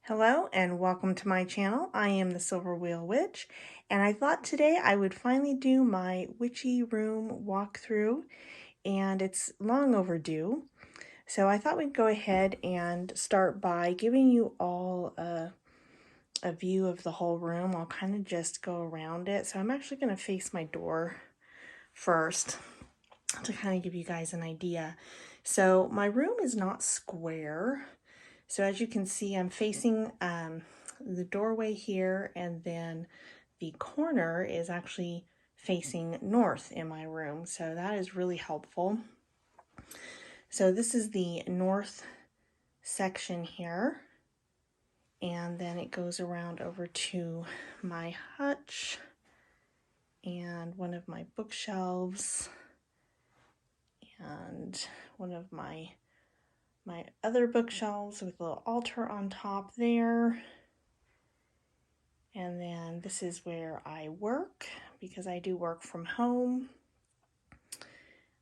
Hello and welcome to my channel. I am the Silver Wheel Witch, and I thought today I would finally do my witchy room walkthrough, and it's long overdue. So I thought we'd go ahead and start by giving you all a view of the whole room. I'll kind of just go around it. So I'm actually going to face my door first to kind of give you guys an idea. So my room is not square. So as you can see, I'm facing the doorway here, and then the corner is actually facing north in my room. So that is really helpful. So this is the north section here. And then it goes around over to my hutch and one of my bookshelves and one of my other bookshelves with a little altar on top there. And then this is where I work, because I do work from home.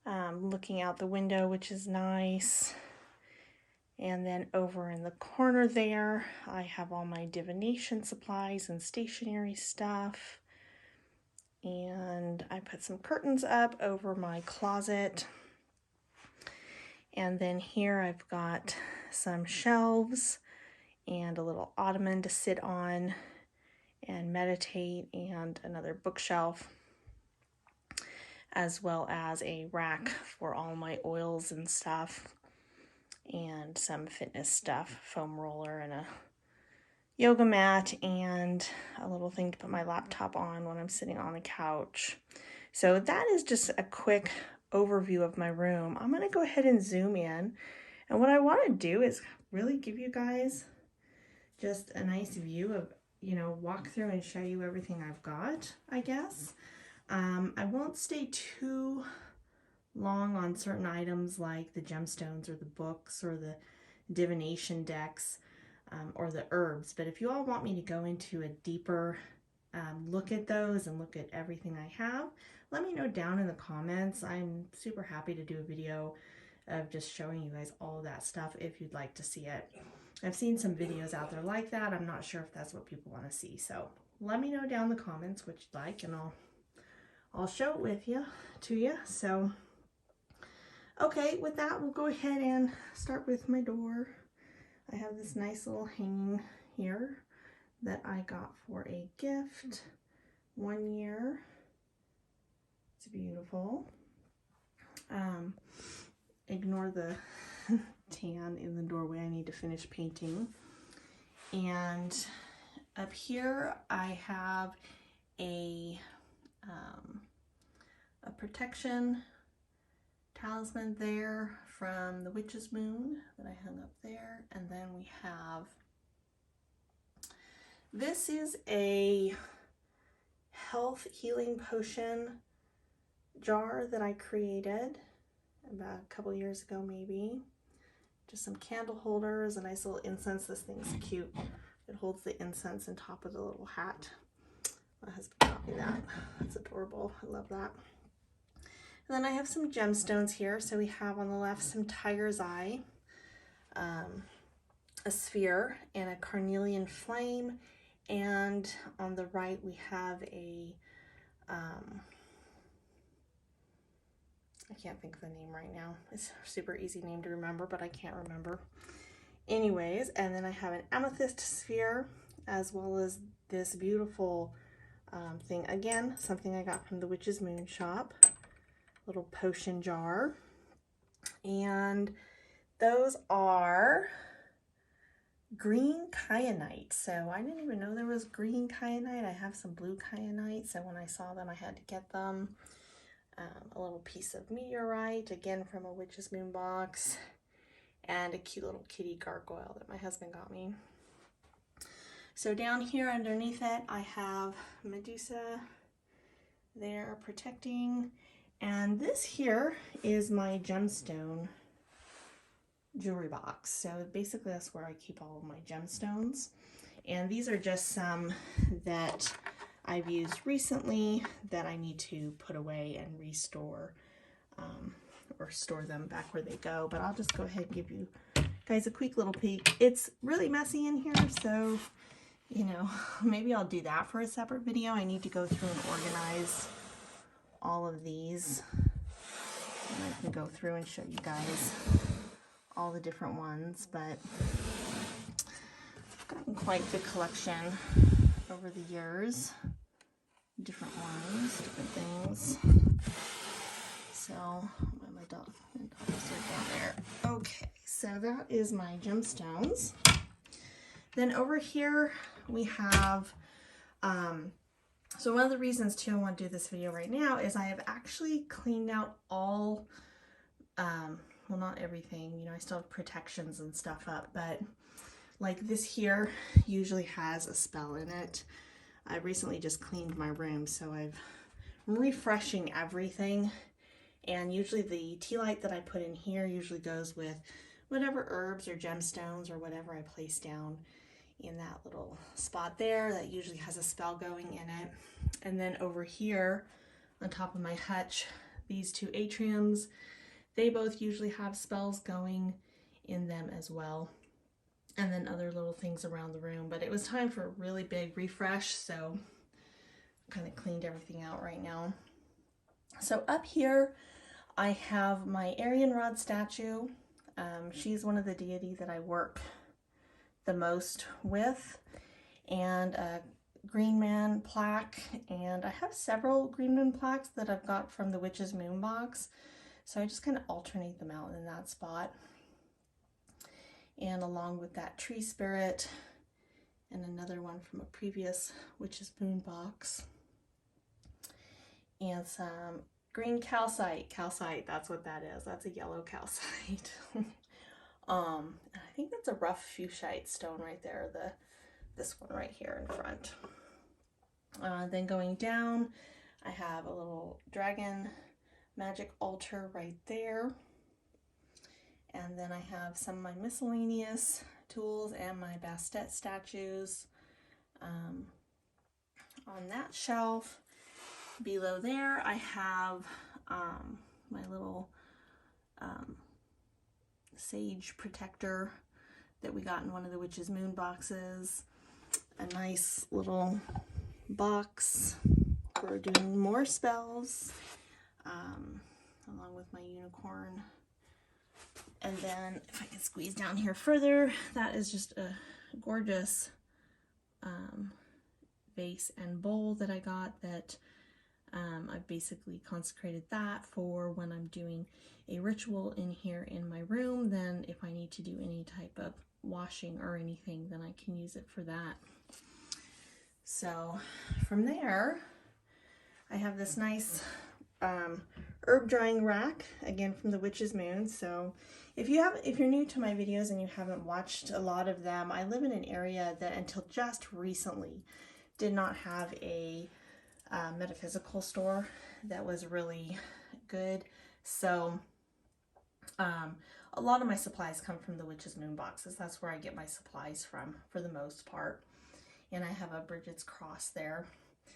Looking out the window, which is nice. And then over in the corner there, I have all my divination supplies and stationery stuff. And I put some curtains up over my closet. And then here I've got some shelves and a little ottoman to sit on and meditate, and another bookshelf, as well as a rack for all my oils and stuff, and some fitness stuff, foam roller and a yoga mat, and a little thing to put my laptop on when I'm sitting on the couch. So that is just a quick overview of my room. I'm going to go ahead and zoom in, and what I want to do is really give you guys just a nice view of, walk through and show you everything I've got, I guess. I won't stay too long on certain items like the gemstones or the books or the divination decks or the herbs, but if you all want me to go into a deeper look at those and look at everything I have, let me know down in the comments. I'm super happy to do a video of just showing you guys all of that stuff if you'd like to see it. I've seen some videos out there like that. I'm not sure if that's what people want to see. So let me know down in the comments what you'd like, and I'll show it to you. So, okay, with that, we'll go ahead and start with my door. I have this nice little hanging here that I got for a gift 1 year. It's beautiful. Ignore the tan in the doorway. I need to finish painting. And up here I have a protection talisman there from the Witch's Moon that I hung up there. And then we have, this is a health healing potion jar that I created about a couple years ago, maybe. Just some candle holders, a nice little incense. This thing's cute. It holds the incense on top of the little hat. My husband got me that. That's adorable. I love that. And then I have some gemstones here. So we have on the left some tiger's eye, a sphere, and a carnelian flame. And on the right we have a I can't think of the name right now. It's a super easy name to remember, but I can't remember. Anyways, and then I have an amethyst sphere, as well as this beautiful thing. Again, something I got from the Witch's Moon shop. Little potion jar. And those are green kyanite. So I didn't even know there was green kyanite. I have some blue kyanite, so when I saw them, I had to get them. A little piece of meteorite, again from a Witch's Moon box, and a cute little kitty gargoyle that my husband got me. So down here underneath it, I have Medusa there protecting, and this here is my gemstone jewelry box. So basically that's where I keep all of my gemstones, and these are just some that I've used recently that I need to put away and restore or store them back where they go. But I'll just go ahead and give you Guys, a quick little peek. It's really messy in here, so, you know, maybe I'll do that for a separate video. I need to go through and organize all of these. And I can go through and show you guys all the different ones, but I've gotten quite the collection over the years. Different ones, different things. So, my dogs are down there. Okay, so that is my gemstones. Then over here we have, so one of the reasons too I want to do this video right now is I have actually cleaned out all, well, not everything, you know, I still have protections and stuff up, but like this here usually has a spell in it. I recently just cleaned my room, so I'm refreshing everything. And usually the tea light that I put in here usually goes with whatever herbs or gemstones or whatever I place down in that little spot there. That usually has a spell going in it. And then over here on top of my hutch, these two atriums, they both usually have spells going in them as well. And then other little things around the room. But it was time for a really big refresh, so kind of cleaned everything out right now. So up here I have my Aryan Rod statue. She's one of the deities that I work the most with, and a Green Man plaque, and I have several Green Man plaques that I've got from the Witch's Moon box, so I just kind of alternate them out in that spot. And along with that tree spirit and another one from a previous Witch's Moon box, and some green calcite, that's what that is. That's a yellow calcite. I think that's a rough fuchsite stone right there, this one right here in front. Then going down, I have a little dragon magic altar right there. And then I have some of my miscellaneous tools and my Bastet statues on that shelf. Below there, I have my little sage protector that we got in one of the Witch's Moon boxes. A nice little box for doing more spells, along with my unicorn. And then if I can squeeze down here further, that is just a gorgeous vase and bowl that I got that I've basically consecrated that for when I'm doing a ritual in here in my room. Then if I need to do any type of washing or anything, then I can use it for that. So from there, I have this nice herb drying rack, again from the Witch's Moon. So if you're new to my videos and you haven't watched a lot of them, I live in an area that until just recently did not have a metaphysical store that was really good. So a lot of my supplies come from the Witch's Moon boxes. That's where I get my supplies from for the most part. And I have a Bridget's cross there.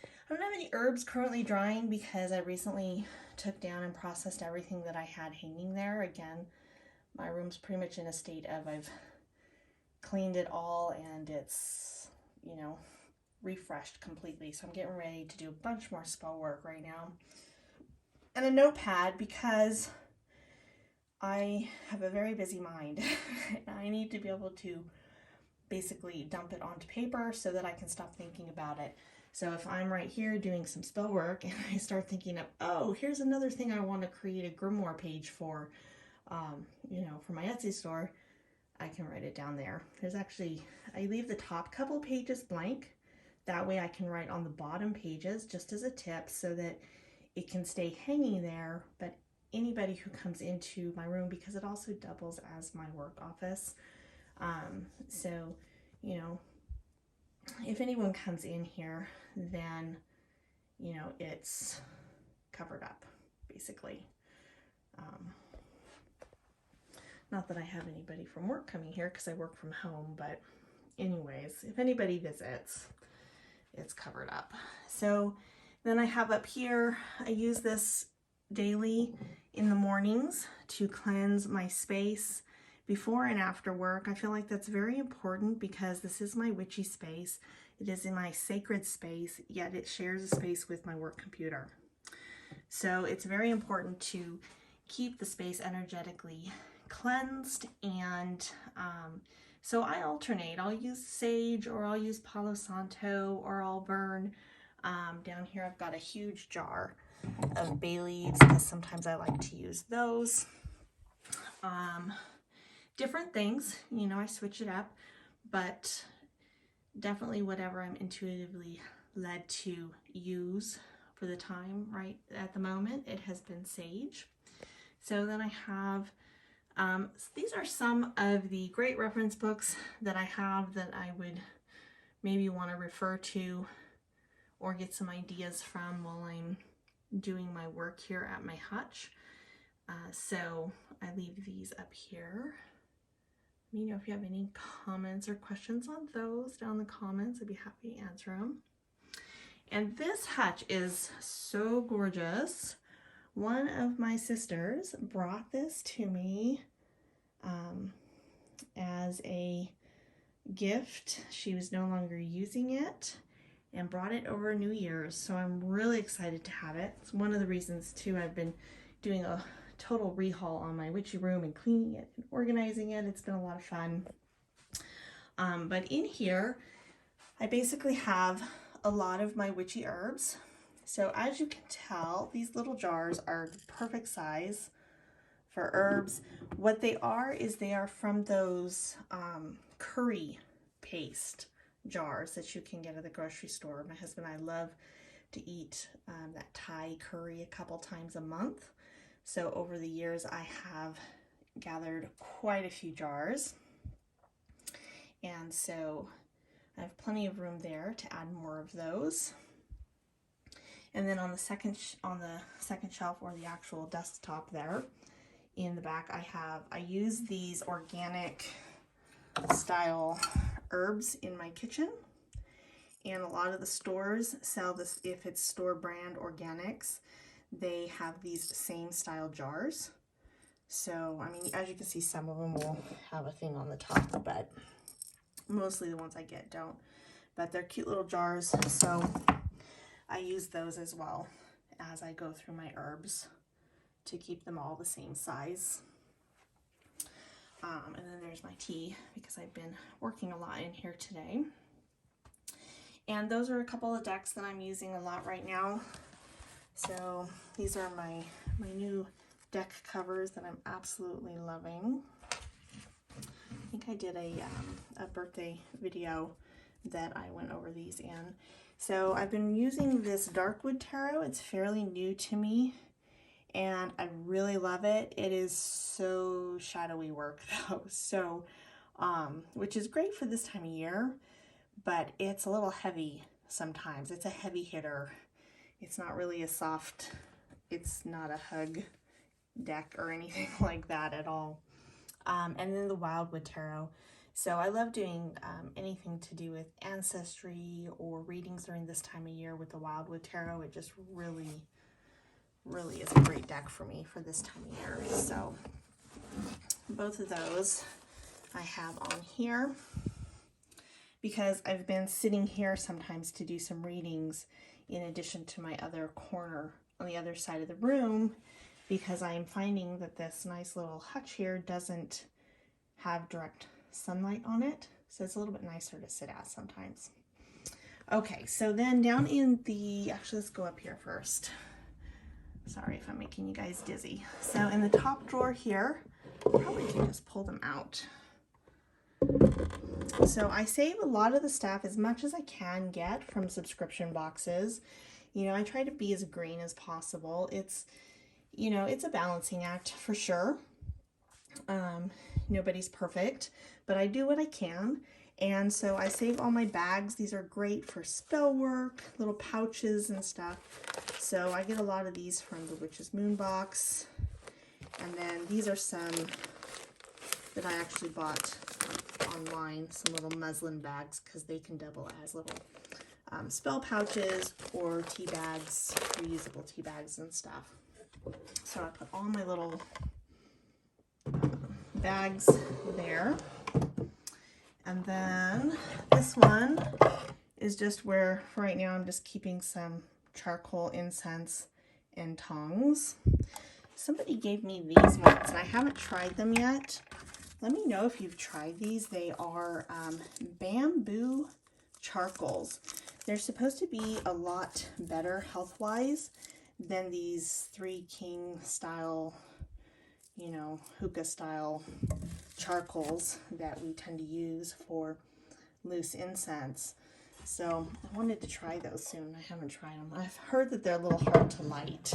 I don't have any herbs currently drying because I recently took down and processed everything that I had hanging there. Again, my room's pretty much in a state of I've cleaned it all and it's, you know, refreshed completely. So I'm getting ready to do a bunch more spell work right now. And a notepad because I have a very busy mind. I need to be able to basically dump it onto paper so that I can stop thinking about it. So if I'm right here doing some spell work and I start thinking of, oh, here's another thing I want to create a grimoire page for, you know, for my Etsy store, I can write it down there. There's actually, I leave the top couple pages blank. That way I can write on the bottom pages just as a tip so that it can stay hanging there. But anybody who comes into my room, because it also doubles as my work office. So, you know, if anyone comes in here, then, you know, it's covered up, basically. Not that I have anybody from work coming here because I work from home, but anyways, if anybody visits, it's covered up. So then I have up here, I use this daily in the mornings to cleanse my space, before and after work. I feel like that's very important because this is my witchy space. It is in my sacred space, yet it shares a space with my work computer. So it's very important to keep the space energetically cleansed, and so I alternate. I'll use sage, or I'll use Palo Santo, or I'll burn. Down here I've got a huge jar of bay leaves because sometimes I like to use those. Different things, you know, I switch it up, but definitely whatever I'm intuitively led to use for the time right at the moment. It has been sage. So then I have, these are some of the great reference books that I have that I would maybe want to refer to or get some ideas from while I'm doing my work here at my hutch. So I leave these up here. Let me know if you have any comments or questions on those down in the comments. I'd be happy to answer them. And this hutch is so gorgeous. One of my sisters brought this to me as a gift. She was no longer using it and brought it over New Year's. So I'm really excited to have it. It's one of the reasons too I've been doing a total rehaul on my witchy room and cleaning it and organizing it. It's been a lot of fun. But in here, I basically have a lot of my witchy herbs. So as you can tell, these little jars are the perfect size for herbs. What they are is they are from those curry paste jars that you can get at the grocery store. My husband and I love to eat that Thai curry a couple times a month. So over the years, I have gathered quite a few jars. And so I have plenty of room there to add more of those. And then on the second shelf, or the actual desktop there in the back, I use these organic style herbs in my kitchen. And a lot of the stores sell this, if it's store brand organics, they have these same style jars. So, I mean, as you can see, some of them will have a thing on the top, but mostly the ones I get don't. But they're cute little jars, so I use those as well as I go through my herbs to keep them all the same size. And then there's my tea, because I've been working a lot in here today. And those are a couple of decks that I'm using a lot right now. So these are my new deck covers that I'm absolutely loving. I think I did a birthday video that I went over these in. So I've been using this Darkwood Tarot. It's fairly new to me, and I really love it. It is so shadowy work though, so which is great for this time of year, but it's a little heavy sometimes. It's a heavy hitter. It's not really a soft, it's not a hug deck or anything like that at all. And then the Wildwood Tarot. So I love doing anything to do with ancestry or readings during this time of year with the Wildwood Tarot. It just really is a great deck for me for this time of year. So both of those I have on here because I've been sitting here sometimes to do some readings in addition to my other corner on the other side of the room, because I'm finding that this nice little hutch here doesn't have direct sunlight on it, so it's a little bit nicer to sit at sometimes. Okay, so then down in the, actually let's go up here first. Sorry if I'm making you guys dizzy. So in the top drawer here, probably can just pull them out. So I save a lot of the stuff as much as I can get from subscription boxes. You know, I try to be as green as possible. It's, you know, it's a balancing act for sure. Nobody's perfect, but I do what I can. And so I save all my bags. These are great for spell work, little pouches and stuff. So I get a lot of these from the Witch's Moon box. And then these are some that I actually bought online, some little muslin bags, because they can double as little spell pouches or tea bags, reusable tea bags and stuff. So I put all my little bags there. And then this one is just where, for right now, I'm just keeping some charcoal incense and tongs. Somebody gave me these ones, and I haven't tried them yet. Let me know if you've tried these. They are bamboo charcoals. They're supposed to be a lot better health-wise than these Three King style, you know, hookah style charcoals that we tend to use for loose incense. So I wanted to try those soon. I haven't tried them. I've heard that they're a little hard to light,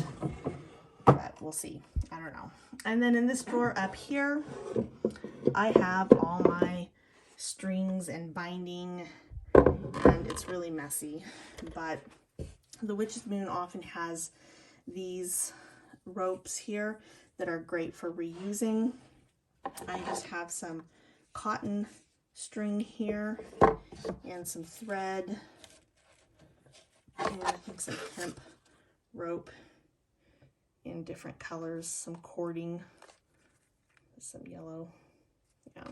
but we'll see. I don't know. And then in this drawer up here, I have all my strings and binding, and it's really messy, but the Witch's Moon often has these ropes here that are great for reusing. I just have some cotton string here and some thread, and I think some hemp rope in different colors, some cording, some yellow. Yeah.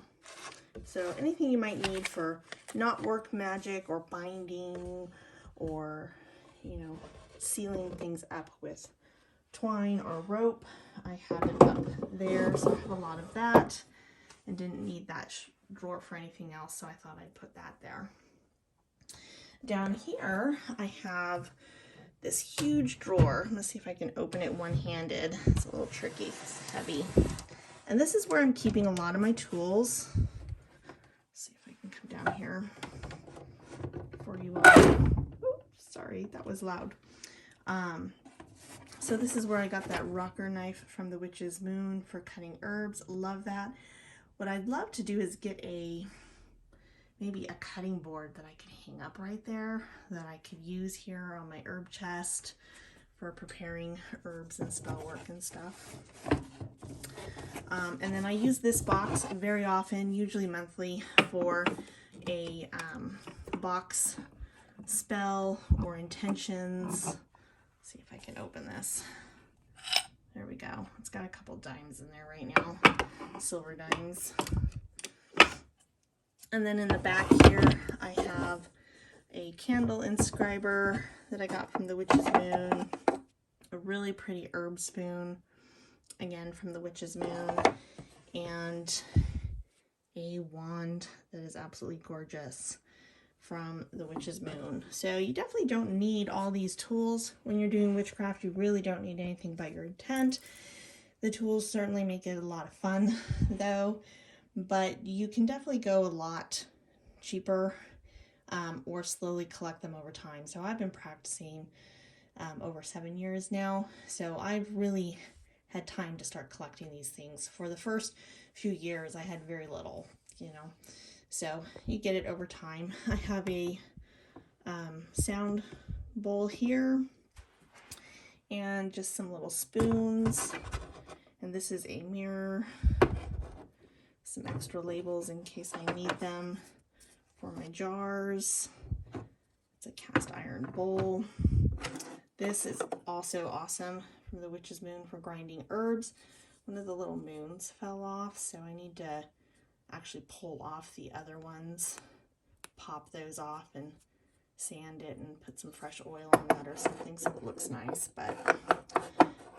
So anything you might need for knot work magic or binding or, you know, sealing things up with twine or rope, I have it up there. So I have a lot of that and didn't need that drawer for anything else, so I thought I'd put that there. Down here I have this huge drawer. Let's see if I can open it one-handed. It's a little tricky, it's heavy. And this is where I'm keeping a lot of my tools. Let's see if I can come down here for you all. Oops, sorry, that was loud. So this is where I got that rocker knife from the Witch's Moon for cutting herbs. Love that. What I'd love to do is get maybe a cutting board that I could hang up right there that I could use here on my herb chest for preparing herbs and spell work and stuff. And then I use this box very often, usually monthly, for a box spell or intentions. Let's see if I can open this. There we go. It's got a couple dimes in there right now, silver dimes. And then in the back here, I have a candle inscriber that I got from the Witch's Moon, a really pretty herb spoon, again from the Witch's Moon, and a wand that is absolutely gorgeous from the Witch's Moon. So you definitely don't need all these tools when you're doing witchcraft. You really don't need anything but your intent. The tools certainly make it a lot of fun though, but you can definitely go a lot cheaper or slowly collect them over time. So I've been practicing over 7 years now, so I've really had time to start collecting these things. For the first few years I had very little, you know, so you get it over time. I have a sound bowl here and just some little spoons, and this is a mirror, some extra labels in case I need them for my jars. It's a cast iron bowl. This is also awesome from the Witch's Moon for grinding herbs. One of the little moons fell off, so I need to actually pull off the other ones, pop those off and sand it and put some fresh oil on that or something so it looks nice, but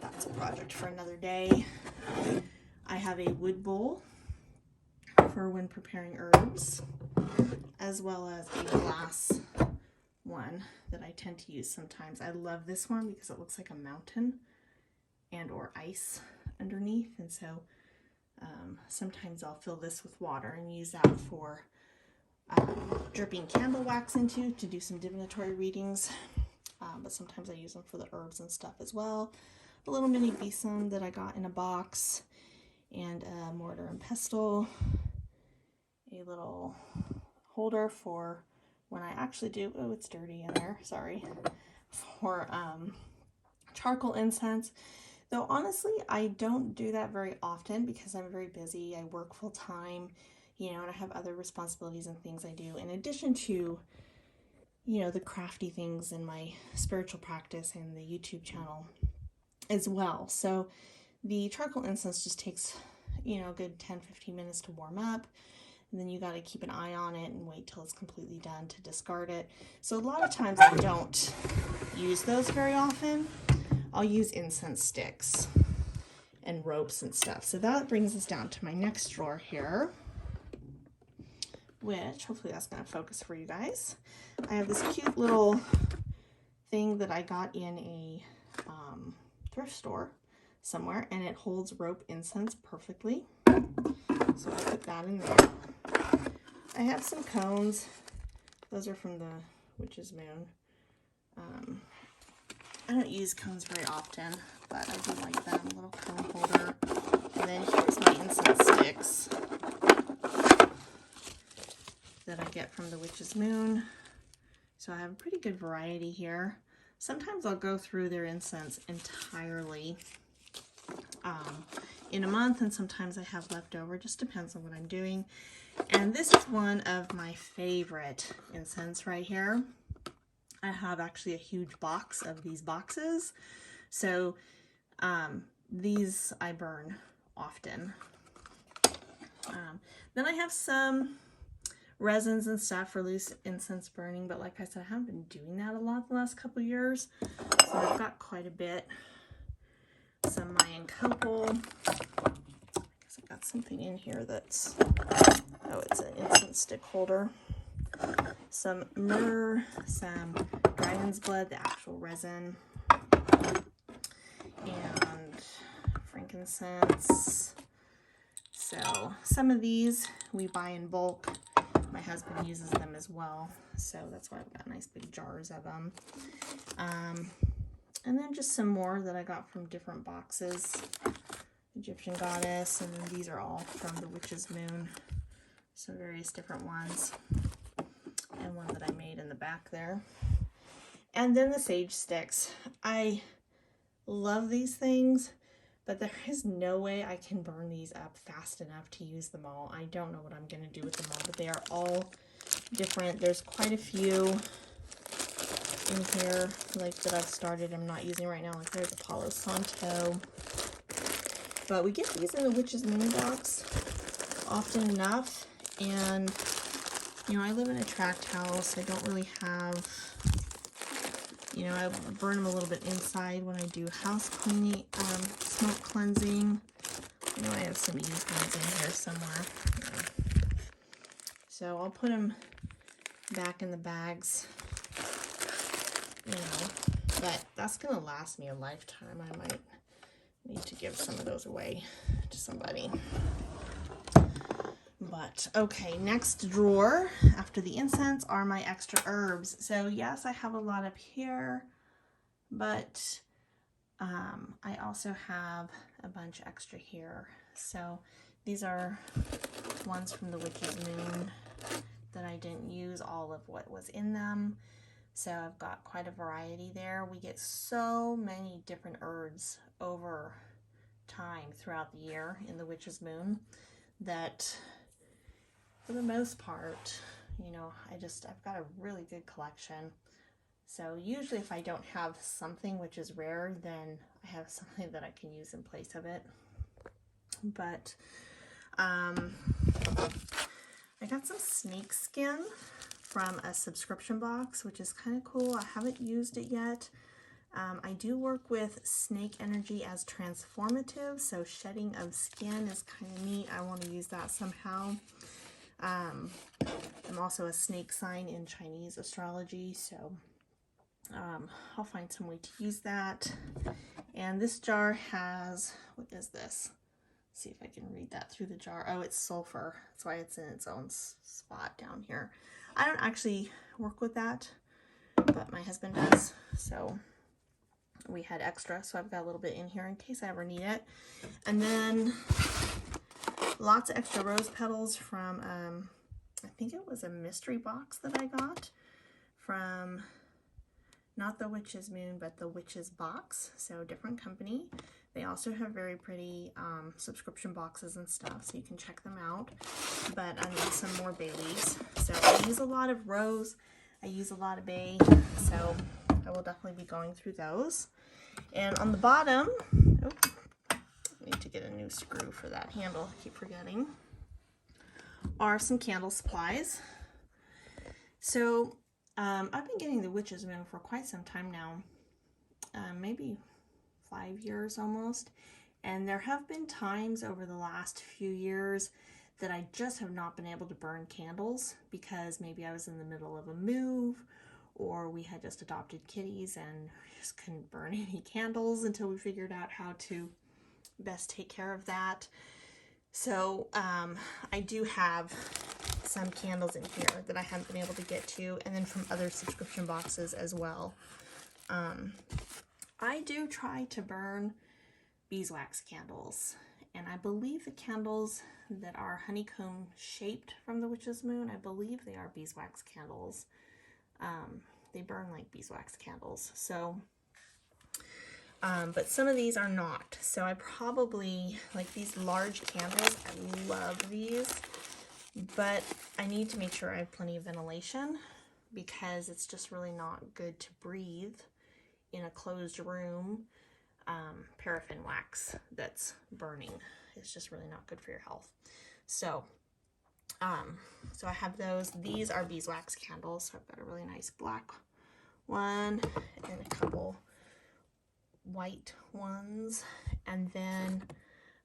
that's a project for another day. I have a wood bowl for when preparing herbs, as well as a glass one that I tend to use sometimes. I love this one because it looks like a mountain and or ice underneath, and so sometimes I'll fill this with water and use that for dripping candle wax into to do some divinatory readings, but sometimes I use them for the herbs and stuff as well. A little mini besom that I got in a box, and a mortar and pestle, a little holder for when I actually do, oh, it's dirty in there, sorry, for charcoal incense. Though honestly, I don't do that very often because I'm very busy. I work full time, you know, and I have other responsibilities and things I do in addition to, you know, the crafty things in my spiritual practice and the YouTube channel as well. So the charcoal incense just takes, you know, a good 10-15 minutes to warm up. And then you got to keep an eye on it and wait till it's completely done to discard it. So a lot of times I don't use those very often. I'll use incense sticks and ropes and stuff. So that brings us down to my next drawer here, which hopefully that's going to focus for you guys. I have this cute little thing that I got in a thrift store somewhere, and it holds rope incense perfectly. So I put that in there. I have some cones. Those are from the Witch's Moon. I don't use cones very often, but I do like them. A little cone holder. And then here's my incense sticks that I get from the Witch's Moon. So I have a pretty good variety here. Sometimes I'll go through their incense entirely in a month, and sometimes I have leftover. Just depends on what I'm doing. And this is one of my favorite incense right here. I have actually a huge box of these boxes. So these I burn often. Then I have some resins and stuff for loose incense burning, but like I said, I haven't been doing that a lot the last couple of years. So I've got quite a bit. Some Mayan copal. I guess I've got something in here that's, oh, it's an incense stick holder. Some myrrh, some dragon's blood, the actual resin, and frankincense. So some of these we buy in bulk. My husband uses them as well, so that's why I've got nice big jars of them. And then just some more that I got from different boxes. Egyptian goddess, and then these are all from the Witch's Moon. So various different ones. And one that I made in the back there. And then the sage sticks. I love these things, but there is no way I can burn these up fast enough to use them all. I don't know what I'm going to do with them all, but they are all different. There's quite a few in here, like that I've started I'm not using right now. Like there's a Palo Santo. But we get these in the Witch's Moon box often enough. And, you know, I live in a tract house. I don't really have, you know, I burn them a little bit inside when I do house cleaning, smoke cleansing. I know I have some used ones in here somewhere. Yeah. So I'll put them back in the bags, you know, but that's going to last me a lifetime. I might need to give some of those away to somebody. But okay, next drawer after the incense are my extra herbs. So yes, I have a lot up here, but I also have a bunch extra here. So these are ones from the Witch's Moon that I didn't use all of what was in them. So I've got quite a variety there. We get so many different herbs over time throughout the year in the Witch's Moon that for the most part, you know, I've got a really good collection. So usually if I don't have something which is rare, then I have something that I can use in place of it. But I got some snake skin from a subscription box, which is kind of cool. I haven't used it yet. I do work with snake energy as transformative, so shedding of skin is kind of neat. I want to use that somehow. I'm also a snake sign in Chinese astrology, so I'll find some way to use that. And this jar has, what is this? Let's see if I can read that through the jar. Oh, it's sulfur. That's why it's in its own spot down here. I don't actually work with that, but my husband does, so we had extra, so I've got a little bit in here in case I ever need it. And then lots of extra rose petals from, I think it was a mystery box that I got from, not the Witch's Moon, but the Witch's Box, so different company. They also have very pretty subscription boxes and stuff, so you can check them out. But I need some more bay leaves. So I use a lot of rose, I use a lot of bay, so I will definitely be going through those. And on the bottom, need to get a new screw for that handle, I keep forgetting, are some candle supplies. So I've been getting the Witch's Moon for quite some time now, maybe 5 years almost, and there have been times over the last few years that I just have not been able to burn candles because maybe I was in the middle of a move, or we had just adopted kitties and we just couldn't burn any candles until we figured out how to best take care of that. So I do have some candles in here that I haven't been able to get to, and then from other subscription boxes as well. I do try to burn beeswax candles, and I believe the candles that are honeycomb shaped from the Witch's Moon, I believe they are beeswax candles. They burn like beeswax candles, so but some of these are not. So I probably like these large candles. I love these, but I need to make sure I have plenty of ventilation because it's just really not good to breathe in a closed room. Paraffin wax that's burning is just really not good for your health. So so I have those. These are beeswax candles. So I've got a really nice black one and a couple white ones, and then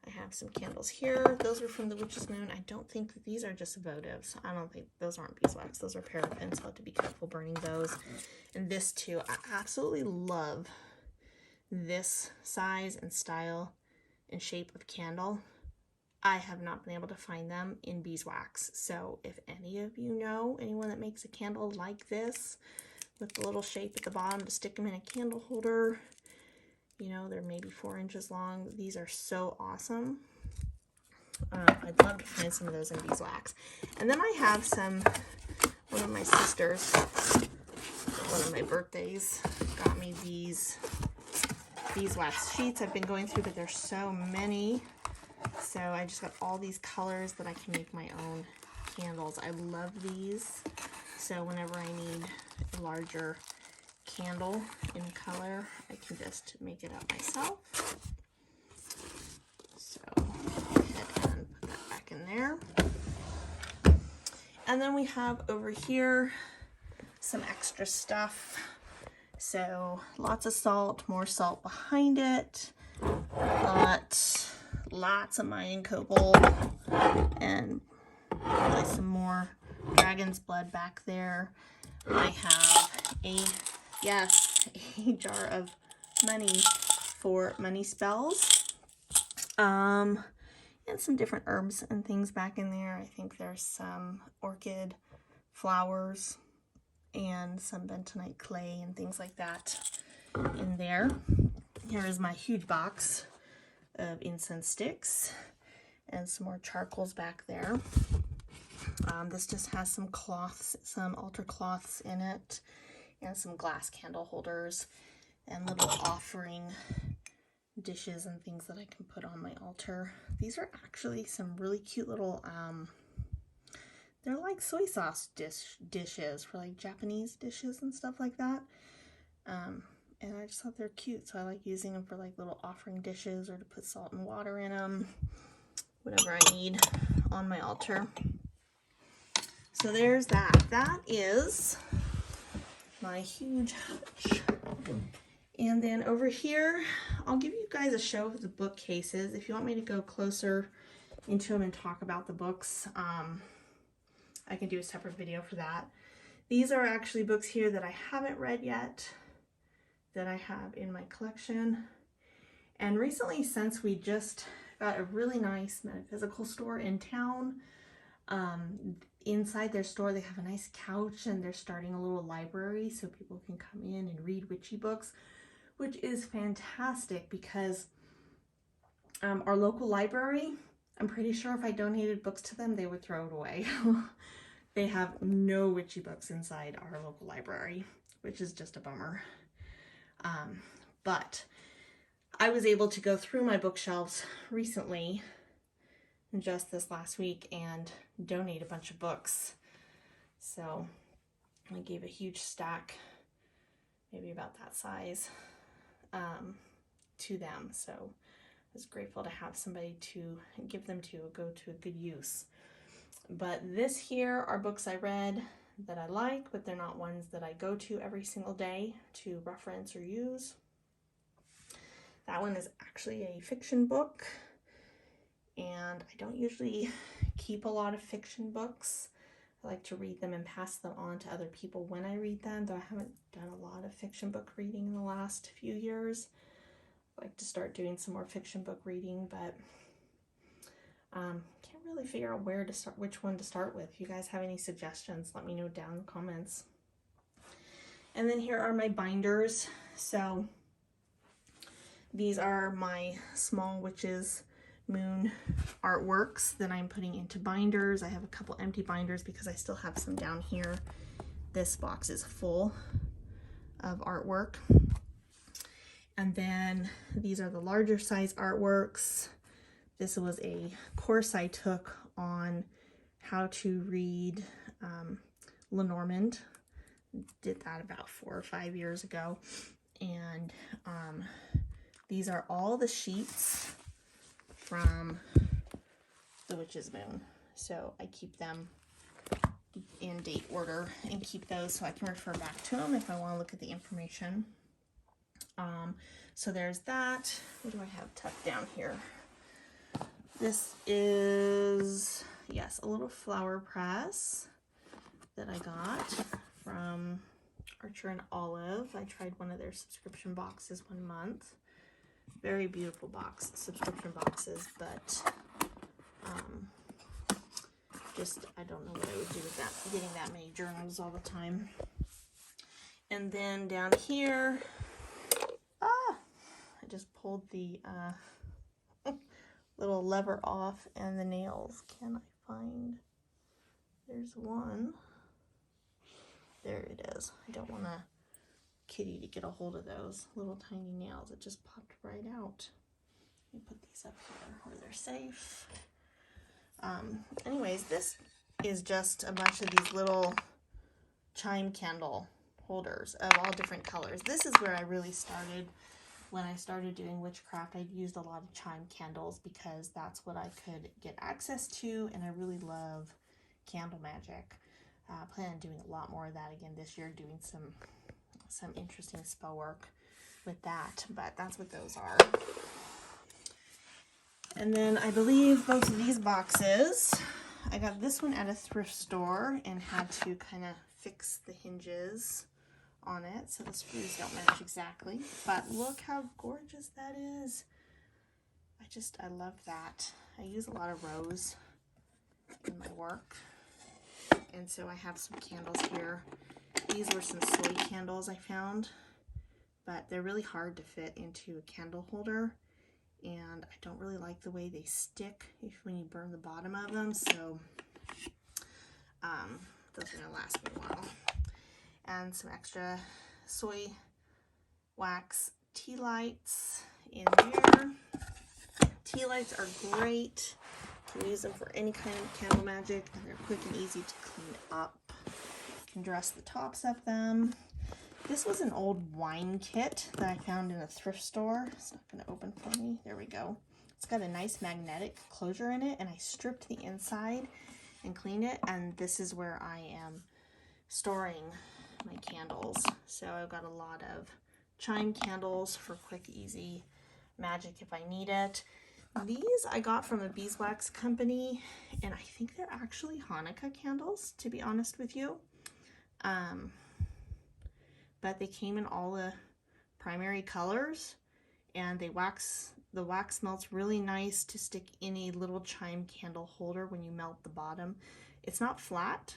I have some candles here. Those are from the Witch's Moon. I don't think that these are just votives. I don't think those aren't beeswax. Those are paraffin, so I have to be careful burning those. And this too, I absolutely love this size and style and shape of candle. I have not been able to find them in beeswax. So if any of you know anyone that makes a candle like this with the little shape at the bottom to stick them in a candle holder, you know, they're maybe 4 inches long. These are so awesome. I'd love to find some of those in beeswax. And then I have one of my sisters, one of my birthdays, got me these beeswax sheets I've been going through, but there's so many. So I just got all these colors that I can make my own candles. I love these. So whenever I need a larger candle in color, I can just make it up myself. So go ahead and put that back in there. And then we have over here some extra stuff. So lots of salt, more salt behind it. Lots of Mayan copal, and probably some more dragon's blood back there. I have a jar of money for money spells, and some different herbs and things back in there. I think there's some orchid flowers and some bentonite clay and things like that in there. Here is my huge box of incense sticks and some more charcoals back there. This just has some cloths, some altar cloths in it, and some glass candle holders and little offering dishes and things that I can put on my altar. These are actually some really cute little, they're like soy sauce dishes for like Japanese dishes and stuff like that. And I just thought they're cute, so I like using them for like little offering dishes or to put salt and water in them, whatever I need on my altar. So there's that. That is my huge hutch. And then over here, I'll give you guys a show of the bookcases. If you want me to go closer into them and talk about the books, I can do a separate video for that. These are actually books here that I haven't read yet, that I have in my collection. And recently, since we just got a really nice metaphysical store in town, inside their store they have a nice couch, and they're starting a little library so people can come in and read witchy books, which is fantastic because our local library, I'm pretty sure if I donated books to them, they would throw it away. They have no witchy books inside our local library, which is just a bummer. But I was able to go through my bookshelves recently, just this last week, and donate a bunch of books. So I gave a huge stack, maybe about that size, to them. So was grateful to have somebody to give them to, go to a good use. But this here are books I read that I like, but they're not ones that I go to every single day to reference or use. That one is actually a fiction book, and I don't usually keep a lot of fiction books. I like to read them and pass them on to other people when I read them, though I haven't done a lot of fiction book reading in the last few years. I like to start doing some more fiction book reading, but can't really figure out where to start, which one to start with. If you guys have any suggestions, let me know down in the comments. And then here are my binders. So these are my small witches moon artworks that I'm putting into binders. I have a couple empty binders because I still have some down here. This box is full of artwork. And then these are the larger size artworks. This was a course I took on how to read Lenormand. Did that about 4 or 5 years ago. And these are all the sheets from the Witch's Moon. So I keep them in date order and keep those so I can refer back to them if I want to look at the information. So there's that. What do I have tucked down here? This is, yes, a little flower press that I got from Archer and Olive. I tried one of their subscription boxes one month. Very beautiful subscription boxes, but just, I don't know what I would do with that, getting that many journals all the time. And then down here, I just pulled the little lever off, and the nails, can I find, there's one, there it is. I don't want a kitty to get a hold of those little tiny nails. It just popped right out. Let me put these up here where they're safe. Anyways, this is just a bunch of these little chime candle holders of all different colors. This is where I really started. When I started doing witchcraft, I used a lot of chime candles because that's what I could get access to, and I really love candle magic. I plan on doing a lot more of that again this year, doing some interesting spell work with that, but that's what those are. And then I believe both of these boxes, I got this one at a thrift store and had to kind of fix the hinges on it so the screws don't match exactly, but look how gorgeous that is. I love that. I use a lot of rose in my work, and so I have some candles here. These were some soy candles I found, but they're really hard to fit into a candle holder, and I don't really like the way they stick when you burn the bottom of them, so those are gonna last me a while. And some extra soy wax tea lights in there. Tea lights are great. You can use them for any kind of candle magic, and they're quick and easy to clean up. You can dress the tops of them. This was an old wine kit that I found in a thrift store. It's not going to open for me. There we go. It's got a nice magnetic closure in it, and I stripped the inside and cleaned it, and this is where I am storing my candles. So I've got a lot of chime candles for quick, easy magic if I need it. These I got from a beeswax company, and I think they're actually Hanukkah candles, to be honest with you. But they came in all the primary colors, and the wax melts really nice to stick in a little chime candle holder when you melt the bottom. It's not flat,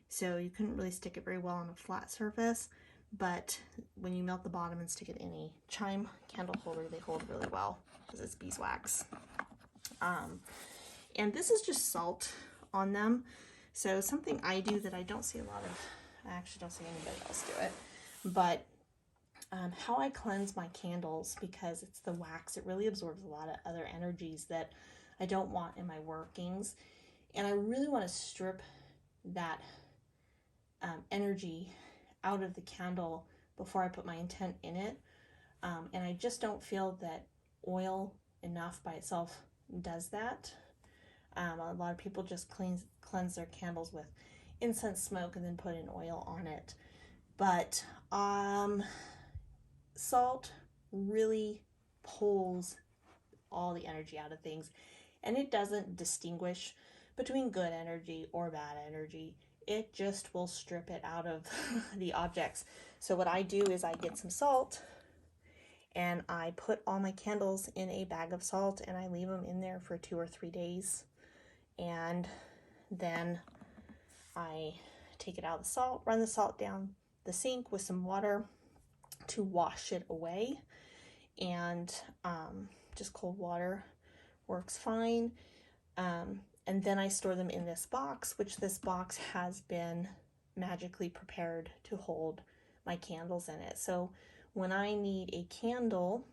so you couldn't really stick it very well on a flat surface, but when you melt the bottom and stick it in a chime candle holder, they hold really well because it's beeswax. And this is just salt on them. So something I do that I don't see a lot of, I actually don't see anybody else do it, but how I cleanse my candles, because it's the wax, it really absorbs a lot of other energies that I don't want in my workings, and I really want to strip that energy out of the candle before I put my intent in it, and I just don't feel that oil enough by itself does that. A lot of people just cleanse their candles with incense smoke and then put an oil on it. But salt really pulls all the energy out of things, and it doesn't distinguish between good energy or bad energy. It just will strip it out of the objects. So what I do is I get some salt and I put all my candles in a bag of salt and I leave them in there for 2 or 3 days. And then I take it out of the salt, run the salt down the sink with some water to wash it away. And just cold water works fine. And then I store them in this box, which this box has been magically prepared to hold my candles in it. So when I need a candle,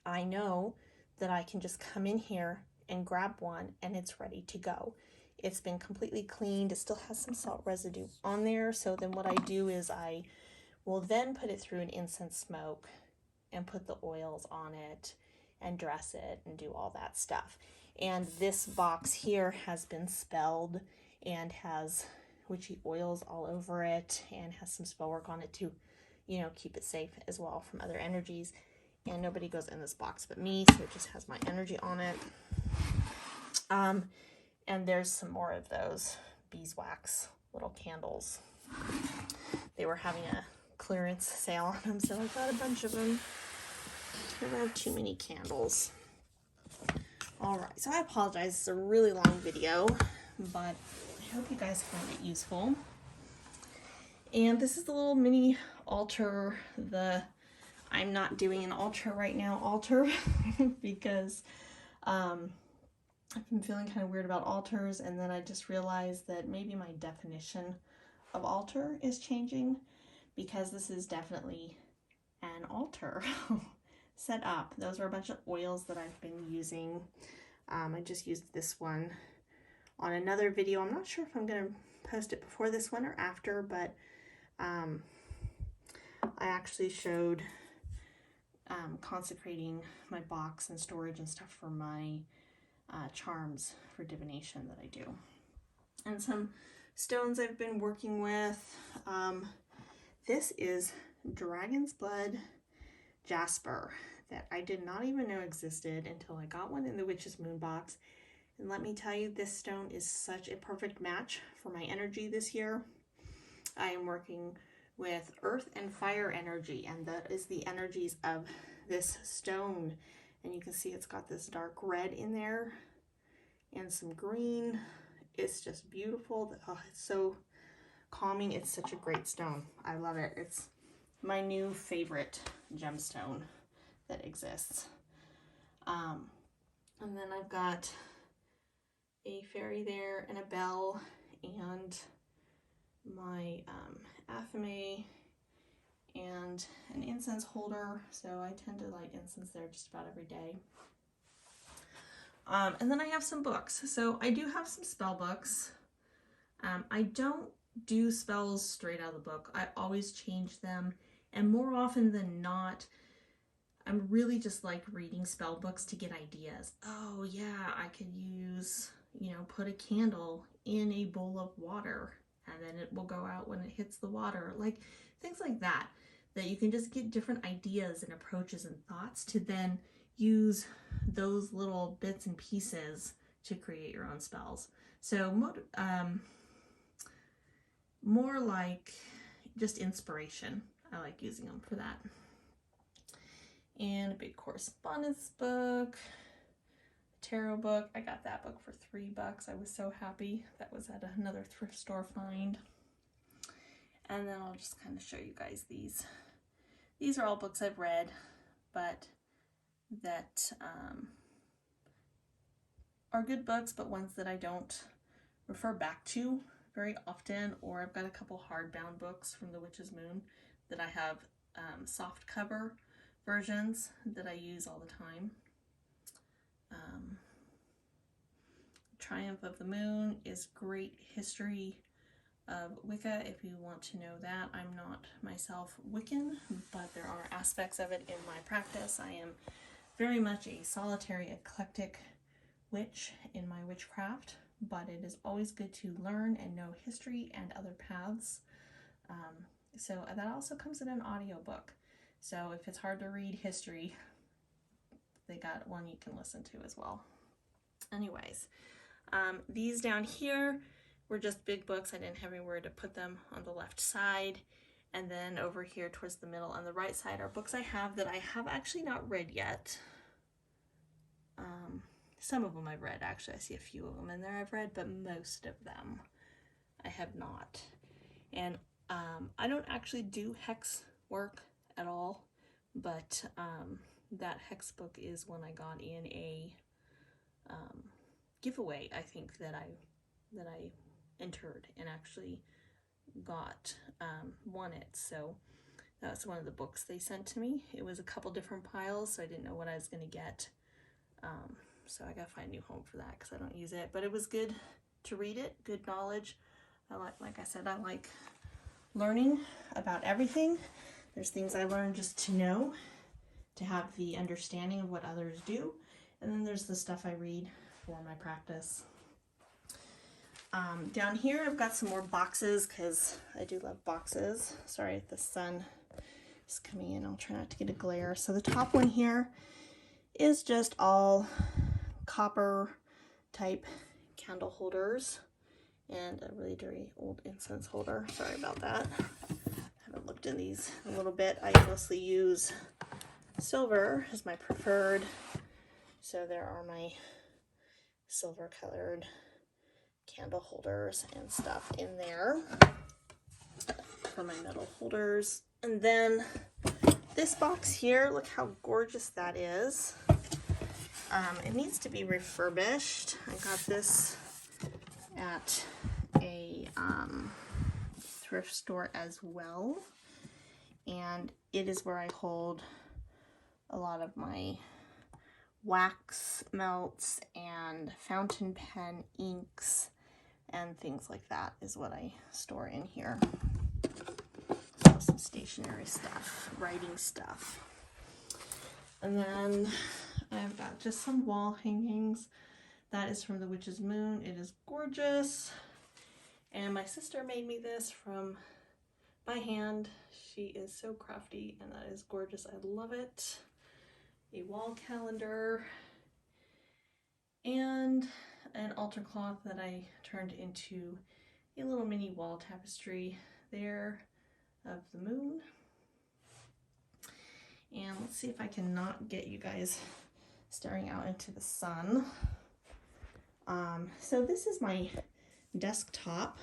I know that I can just come in here and grab one and it's ready to go. It's been completely cleaned. It still has some salt residue on there. So then what I do is I will then put it through an incense smoke and put the oils on it and dress it and do all that stuff. And this box here has been spelled and has witchy oils all over it and has some spell work on it to, you know, keep it safe as well from other energies. And nobody goes in this box but me, so it just has my energy on it. And there's some more of those beeswax little candles. They were having a clearance sale on them, so I got a bunch of them. I don't have too many candles. All right, so I apologize. It's a really long video, but I hope you guys found it useful. And this is the little mini altar. I'm not doing an altar right now, because I've been feeling kind of weird about altars, and then I just realized that maybe my definition of altar is changing, because this is definitely an altar set up. Those are a bunch of oils that I've been using. I just used this one on another video. I'm not sure if I'm going to post it before this one or after, but I actually showed consecrating my box and storage and stuff for my charms for divination that I do. And some stones I've been working with. This is Dragon's Blood Jasper that I did not even know existed until I got one in the Witch's Moon box. And let me tell you, this stone is such a perfect match for my energy this year. I am working with earth and fire energy, and that is the energies of this stone. And you can see it's got this dark red in there and some green. It's just beautiful. Oh, it's so calming. It's such a great stone. I love it. It's my new favorite gemstone that exists. And then I've got a fairy there and a bell and my athame and an incense holder. So I tend to light incense there just about every day. And then I have some books. So I do have some spell books. I don't do spells straight out of the book. I always change them. And more often than not, I'm really just like reading spell books to get ideas. Oh yeah, I could use, put a candle in a bowl of water and then it will go out when it hits the water. Like things like that you can just get different ideas and approaches and thoughts to then use those little bits and pieces to create your own spells. So more like just inspiration. I like using them for that. And a big correspondence book, a tarot book. I got that book for $3. I was so happy. That was at another thrift store find. And then I'll just kind of show you guys these. These are all books I've read, but that are good books, but ones that I don't refer back to very often. Or I've got a couple hardbound books from the Witch's Moon that I have soft cover versions that I use all the time. Triumph of the Moon is great history of Wicca if you want to know that. I'm not myself Wiccan, but there are aspects of it in my practice. I am very much a solitary, eclectic witch in my witchcraft, but it is always good to learn and know history and other paths. So that also comes in an audiobook. So if it's hard to read history, they got one you can listen to as well. Anyways, these down here were just big books. I didn't have anywhere to put them on the left side. And then over here towards the middle on the right side are books I have that I have actually not read yet. Some of them I've read, actually. I see a few of them in there I've read, but most of them I have not. And I don't actually do hex work at all, but that hex book is one I got in a giveaway, I think, that I entered and actually got won it. So that's one of the books they sent to me. It was a couple different piles, so I didn't know what I was going to get. So I gotta find a new home for that because I don't use it. But it was good to read it, good knowledge. Like I said, I like learning about everything. There's things I learned just to know, to have the understanding of what others do. And then there's the stuff I read for my practice. Down here I've got some more boxes because I do love boxes. Sorry if the sun is coming in. I'll try not to get a glare. So the top one here is just all copper type candle holders and a really dirty old incense holder. Sorry about that. I haven't looked in these in a little bit. I mostly use silver as my preferred. So there are my silver colored candle holders and stuff in there for my metal holders. And then this box here, look how gorgeous that is. It needs to be refurbished. I got this at a thrift store as well. And it is where I hold a lot of my wax melts and fountain pen inks and things like that is what I store in here. So some stationery stuff, writing stuff. And then I've got just some wall hangings. That is from the Witch's Moon. It is gorgeous. And my sister made me this by hand. She is so crafty and that is gorgeous. I love it. A wall calendar and an altar cloth that I turned into a little mini wall tapestry there of the moon. And let's see if I can not get you guys staring out into the sun. So this is my desktop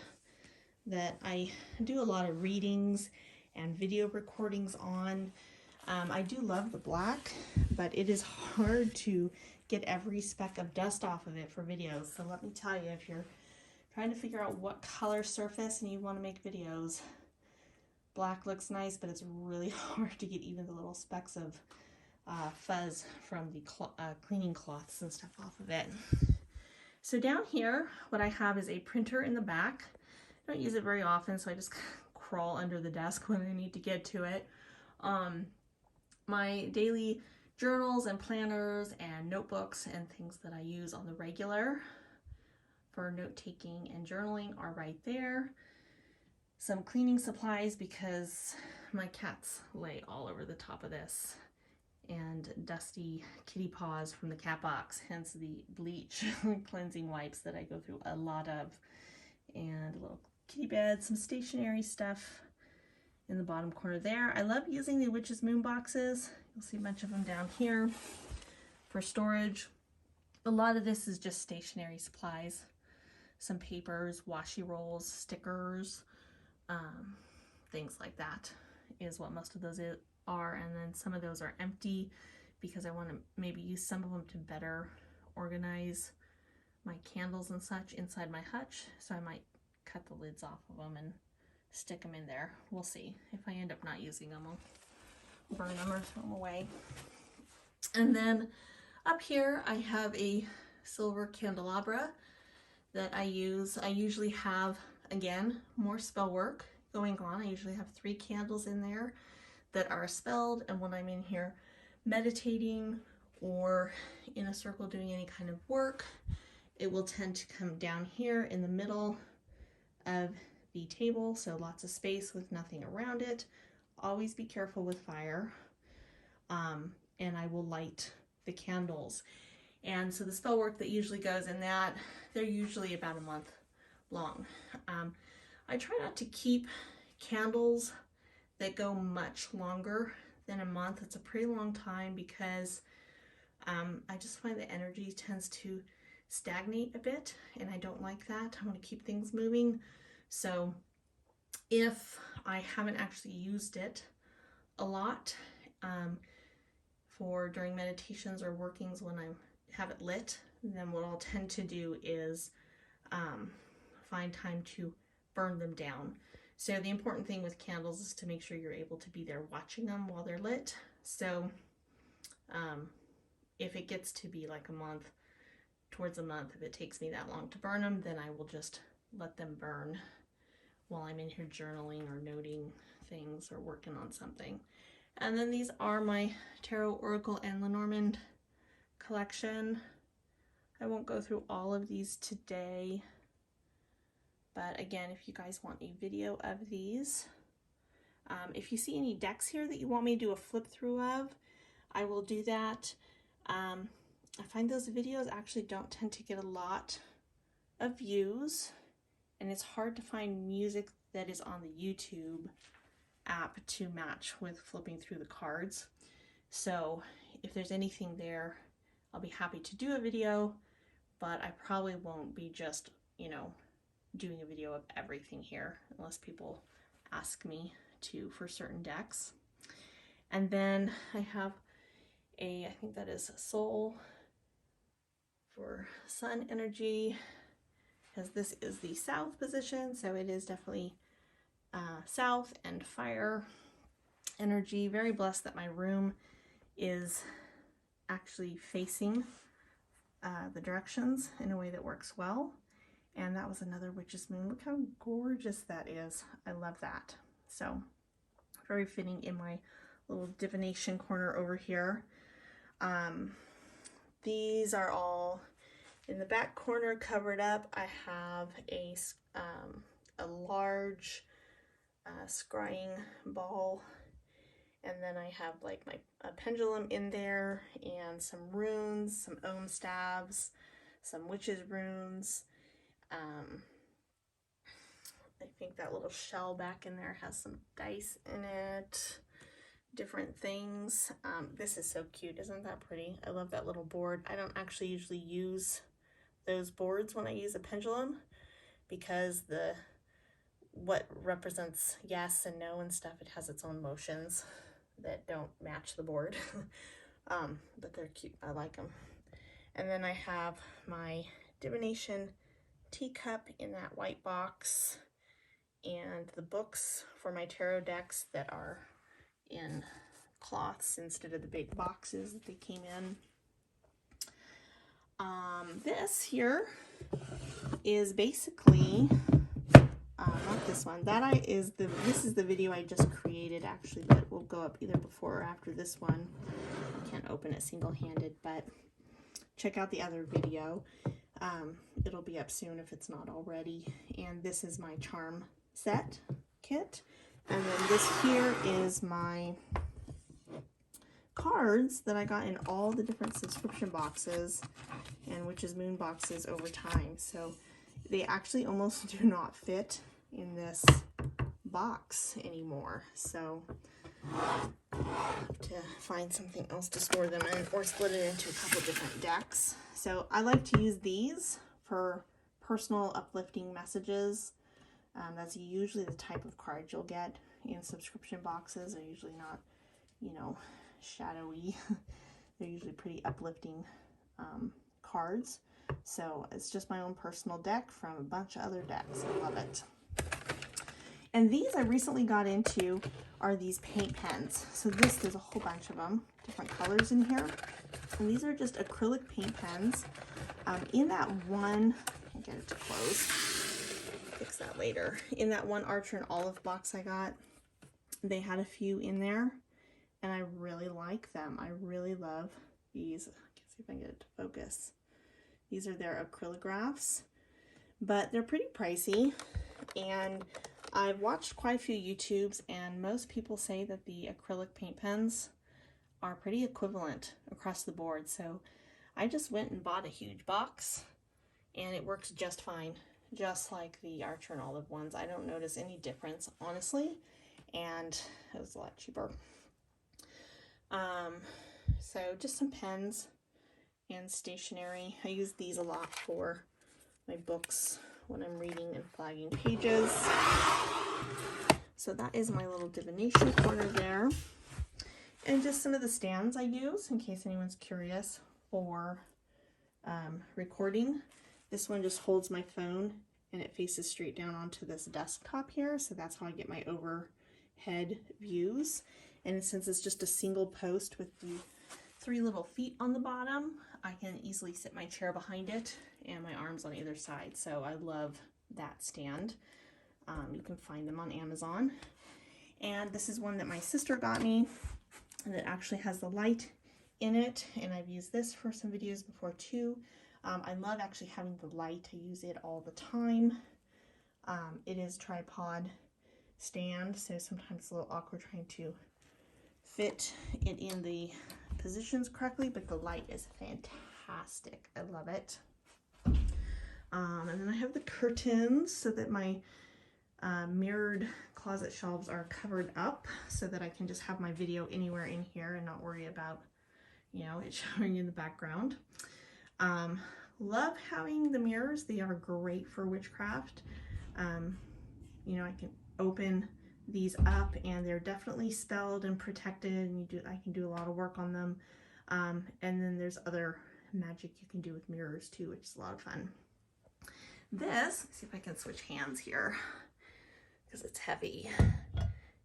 that I do a lot of readings and video recordings on. I do love the black, but it is hard to get every speck of dust off of it for videos. So let me tell you, if you're trying to figure out what color surface and you want to make videos, black looks nice, but it's really hard to get even the little specks of fuzz from the cleaning cloths and stuff off of it. So down here, what I have is a printer in the back. I don't use it very often, so I just crawl under the desk when I need to get to it. My daily journals and planners and notebooks and things that I use on the regular for note-taking and journaling are right there. Some cleaning supplies because my cats lay all over the top of this, and dusty kitty paws from the cat box, hence the bleach cleansing wipes that I go through a lot of, and a little kitty bed, some stationery stuff in the bottom corner there. I love using the Witch's Moon boxes. You'll see a bunch of them down here for storage. A lot of this is just stationery supplies, some papers, washi rolls, stickers, things like that is what most of those are. And then some of those are empty because I want to maybe use some of them to better organize my candles and such inside my hutch. So I might cut the lids off of them and stick them in there. We'll see. If I end up not using them, I'll burn them or throw them away. And then up here I have a silver candelabra that I use. I usually have, again, more spell work going on. I usually have 3 candles in there that are spelled, and when I'm in here meditating or in a circle doing any kind of work, it will tend to come down here in the middle of the table, so lots of space with nothing around it. Always be careful with fire. And I will light the candles. And so the spell work that usually goes in that, they're usually about a month long. I try not to keep candles that go much longer than a month. It's a pretty long time because I just find the energy tends to stagnate a bit, and I don't like that. I want to keep things moving. So if I haven't actually used it a lot for during meditations or workings when I have it lit, then what I'll tend to do is find time to burn them down. So the important thing with candles is to make sure you're able to be there watching them while they're lit. So if it gets to be like a month, towards a month, if it takes me that long to burn them, then I will just let them burn while I'm in here journaling or noting things or working on something. And then these are my Tarot, Oracle, and Lenormand collection. I won't go through all of these today, but again, if you guys want a video of these, if you see any decks here that you want me to do a flip through of, I will do that. I find those videos actually don't tend to get a lot of views, and it's hard to find music that is on the YouTube app to match with flipping through the cards. So if there's anything there, I'll be happy to do a video, but I probably won't be just, you know, doing a video of everything here unless people ask me to for certain decks. And then I have I think that is Soul for Sun energy, because this is the South position, so it is definitely South and fire energy. Very blessed that my room is actually facing the directions in a way that works well. And that was another Witch's Moon. Look how gorgeous that is. I love that. So very fitting in my little divination corner over here. These are all in the back corner covered up. I have a large scrying ball, and then I have like a pendulum in there, and some runes, some ohm stabs, some witches runes. I think that little shell back in there has some dice in it, different things. This is so cute. Isn't that pretty? I love that little board. I don't actually usually use those boards when I use a pendulum, because what represents yes and no and stuff, it has its own motions that don't match the board. But they're cute. I like them. And then I have my divination teacup in that white box, and the books for my tarot decks that are in cloths instead of the big boxes that they came in. This here is basically not this one. This is the video I just created, actually, that will go up either before or after this one. I can't open it single-handed, but check out the other video. It'll be up soon if it's not already. And this is my charm set kit. And then this here is my cards that I got in all the different subscription boxes and Witch's Moon boxes over time. So they actually almost do not fit in this box anymore. So I have to find something else to store them in, or split it into a couple different decks. So I like to use these for personal uplifting messages. That's usually the type of cards you'll get in subscription boxes. They're usually not, you know, shadowy. They're usually pretty uplifting cards. So it's just my own personal deck from a bunch of other decks. I love it. And these I recently got into are these paint pens. So there's a whole bunch of them, different colors in here. And these are just acrylic paint pens. In that one, I'll get it to close, fix that later. In that one Archer and Olive box I got, they had a few in there, and I really like them. I really love these. I can see if I can get it to focus. These are their acrylographs, but they're pretty pricey, and I've watched quite a few YouTubes, and most people say that the acrylic paint pens are pretty equivalent across the board. So I just went and bought a huge box, and it works just fine, just like the Archer and Olive ones. I don't notice any difference, honestly, and it was a lot cheaper. So just some pens and stationery. I use these a lot for my books when I'm reading and flagging pages. So that is my little divination corner there. And just some of the stands I use in case anyone's curious for recording. This one just holds my phone and it faces straight down onto this desktop here. So that's how I get my overhead views. And since it's just a single post with the 3 little feet on the bottom, I can easily sit my chair behind it and my arms on either side. So I love that stand. You can find them on Amazon. And this is one that my sister got me, and it actually has the light in it, and I've used this for some videos before too. I love actually having the light. I use it all the time. It is tripod stand, so sometimes it's a little awkward trying to fit it in the positions correctly, but the light is fantastic. I love it. And then I have the curtains so that my mirrored closet shelves are covered up so that I can just have my video anywhere in here and not worry about, you know, it showing in the background. Love having the mirrors. They are great for witchcraft. You know, I can open these up and they're definitely spelled and protected, and I can do a lot of work on them. And then there's other magic you can do with mirrors too, which is a lot of fun. This, let's see if I can switch hands here because it's heavy,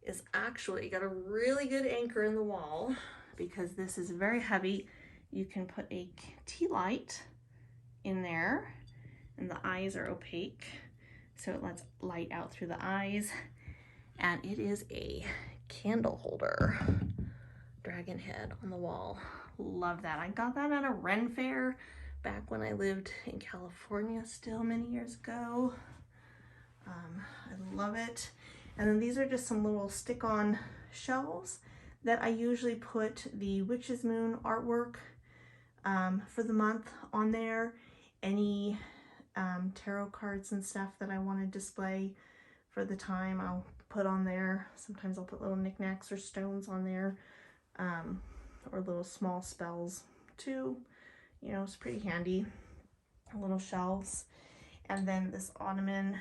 is actually got a really good anchor in the wall because this is very heavy. You can put a tea light in there, and the eyes are opaque, so it lets light out through the eyes. And it is a candle holder, dragon head on the wall. Love that. I got that at a Ren fair back when I lived in California still many years ago. I love it. And then these are just some little stick-on shelves that I usually put the Witch's Moon artwork for the month on there. Any tarot cards and stuff that I want to display for the time, I'll put on there. Sometimes I'll put little knickknacks or stones on there, or little small spells too. You know, it's pretty handy. Little shelves. And then this ottoman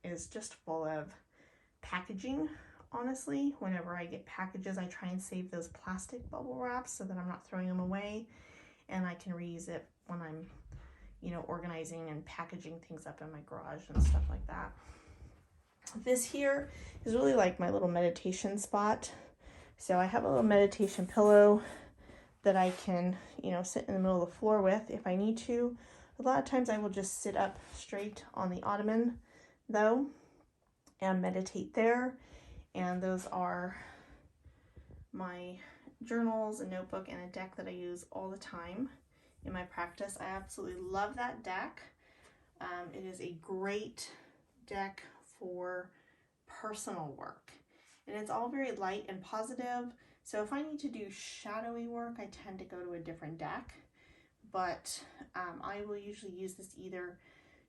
is just full of packaging. Honestly, whenever I get packages, I try and save those plastic bubble wraps so that I'm not throwing them away, and I can reuse it when I'm, you know, organizing and packaging things up in my garage and stuff like that. This here is really like my little meditation spot. So I have a little meditation pillow that I can, you know, sit in the middle of the floor with if I need to. A lot of times I will just sit up straight on the ottoman though and meditate there. And those are my journals, a notebook, and a deck that I use all the time in my practice. I absolutely love that deck. It is a great deck for personal work, and it's all very light and positive. So if I need to do shadowy work, I tend to go to a different deck, but I will usually use this either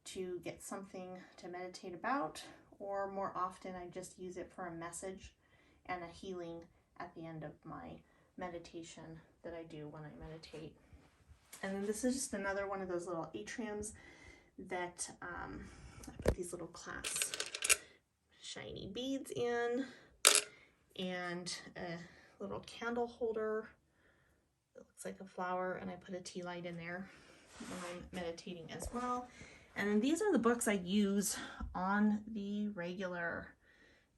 to get something to meditate about, or more often I just use it for a message and a healing at the end of my meditation that I do when I meditate. And then this is just another one of those little atriums that I put these little clasp shiny beads in, and a little candle holder that looks like a flower, and I put a tea light in there when I'm meditating as well. And then these are the books I use on the regular.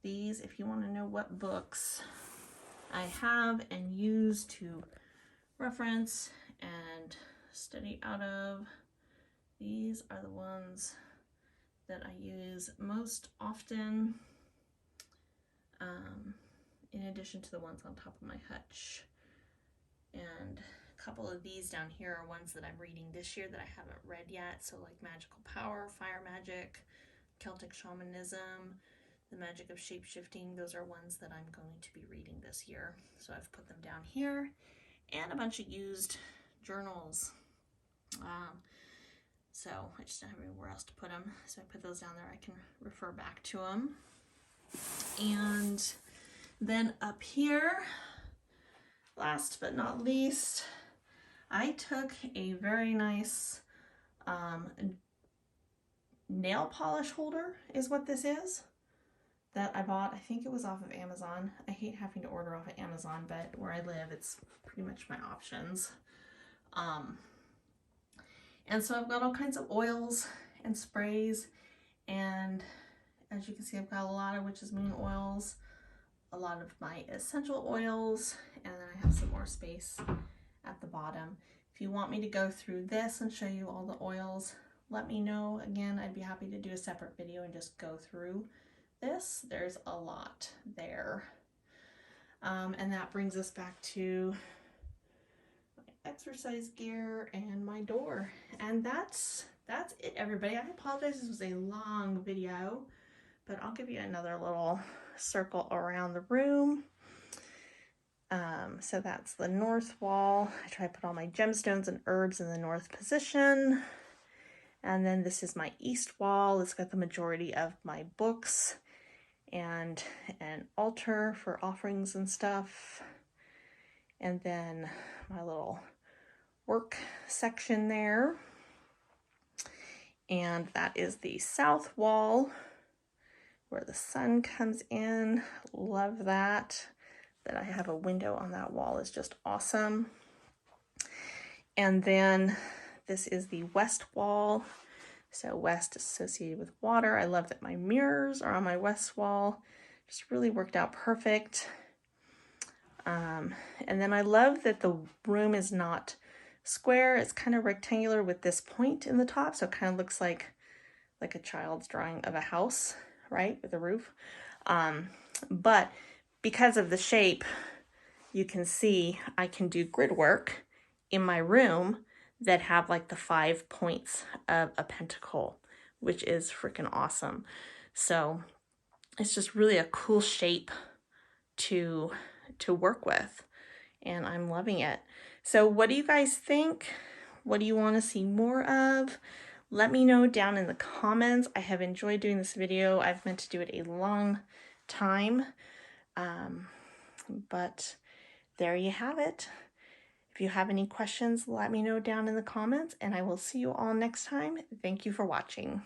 These, if you want to know what books I have and use to reference and study out of, these are the ones that I use most often, in addition to the ones on top of my hutch. And couple of these down here are ones that I'm reading this year that I haven't read yet. So like Magical Power, Fire Magic, Celtic Shamanism, The Magic of Shapeshifting. Those are ones that I'm going to be reading this year. So I've put them down here, and a bunch of used journals. So I just don't have anywhere else to put them. So I put those down there. I can refer back to them. And then up here, last but not least, I took a very nice nail polish holder is what this is, that I bought. I think it was off of Amazon. I hate having to order off of Amazon, but where I live, it's pretty much my options. And so I've got all kinds of oils and sprays, and as you can see, I've got a lot of Witch's Moon oils, a lot of my essential oils, and then I have some more space at the bottom. If you want me to go through this and show you all the oils, let me know. Again, I'd be happy to do a separate video and just go through this. There's a lot there. And that brings us back to my exercise gear and my door. And that's it, everybody. I apologize, this was a long video, but I'll give you another little circle around the room. So that's the north wall. I try to put all my gemstones and herbs in the north position. And then this is my east wall. It's got the majority of my books and an altar for offerings and stuff. And then my little work section there. And that is the south wall where the sun comes in. Love that. That I have a window on that wall is just awesome. And then this is the west wall. So west is associated with water. I love that my mirrors are on my west wall. Just really worked out perfect. And then I love that the room is not square. It's kind of rectangular with this point in the top. So it kind of looks like a child's drawing of a house, right? With a roof. But because of the shape, you can see I can do grid work in my room that have like the 5 points of a pentacle, which is freaking awesome. So it's just really a cool shape to work with, and I'm loving it. So what do you guys think? What do you want to see more of? Let me know down in the comments. I have enjoyed doing this video. I've meant to do it a long time, but there you have it. If you have any questions, let me know down in the comments, and I will see you all next time. Thank you for watching.